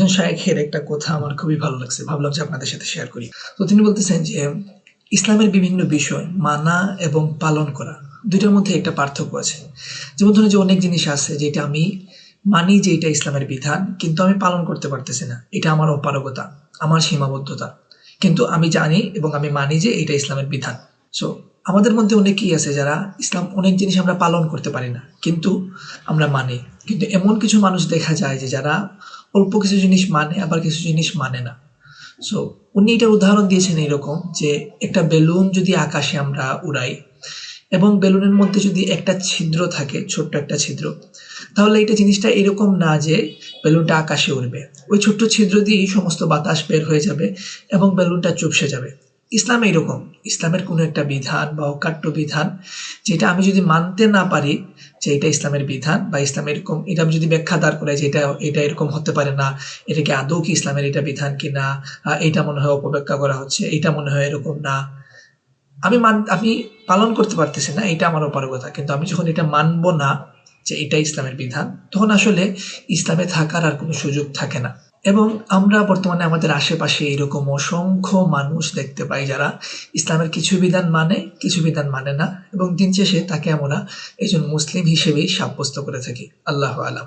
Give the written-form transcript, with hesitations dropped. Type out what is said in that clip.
একজন শায়েখের একটা কথা আমার খুবই ভালো লাগছে, ভাবলাম যে আপনাদের সাথে শেয়ার করি। তো তিনি বলতেছেন যে ইসলামের বিভিন্ন বিষয় মানা এবং পালন করা দুইটার মধ্যে একটা পার্থক্য আছে। যেমন ধরুন যে অনেক জিনিস আছে যেটা আমি মানি যে এটা ইসলামের বিধান, কিন্তু আমি পালন করতে পারতেছি না, এটা আমার অপারগতা, আমার সীমাবদ্ধতা। কিন্তু আমি জানি এবং আমি মানি যে এটা ইসলামের বিধান। সো আমাদের মধ্যে অনেকেই আছে যারা ইসলাম অনেক জিনিস আমরা পালন করতে পারি না, কিন্তু আমরা মানি। কিন্তু এমন কিছু মানুষ দেখা যায় যে যারা অল্প কিছু জিনিস মানে আবার কিছু জিনিস মানে না। সো উনি এটার উদাহরণ দিয়েছেন এরকম যে একটা বেলুন যদি আকাশে আমরা উড়াই এবং বেলুনের মধ্যে যদি একটা ছিদ্র থাকে, ছোট্ট একটা ছিদ্র, তাহলে এটা জিনিসটা এরকম না যে বেলুনটা আকাশে উড়বে। ওই ছোট্ট ছিদ্র দিয়েই সমস্ত বাতাস বের হয়ে যাবে এবং বেলুনটা চুপসে যাবে। ইসলাম এইরকম, ইসলামের কোনো একটা বিধান বা অকাট্য বিধান যেটা আমি যদি মানতে না পারি যে এটা ইসলামের বিধান বা ইসলাম এরকম, এটা আমি যদি ব্যাখ্যা দাঁড় করাই যে এটা এটা এরকম হতে পারে না, এটা কি আদৌ কি ইসলামের এটা বিধান কিনা, এটা মনে হয় অপব্যাখ্যা করা হচ্ছে, এটা মনে হয় এরকম না, আমি পালন করতে পারতেছি না, এটা আমার অপারগতা। কিন্তু আমি যখন এটা মানবো না যে এটা ইসলামের বিধান, তখন আসলে ইসলামে থাকার আর কোনো সুযোগ থাকে না। এবং আমরা বর্তমানে আমাদের আশেপাশে এরকম অসংখ্য মানুষ দেখতে পাই যারা ইসলামের কিছু বিধান মানে, কিছু বিধান মানে না, এবং দিন শেষে তাকে আমরা একজন মুসলিম হিসেবেই সাব্যস্ত করে থাকি। আল্লাহু আলাম।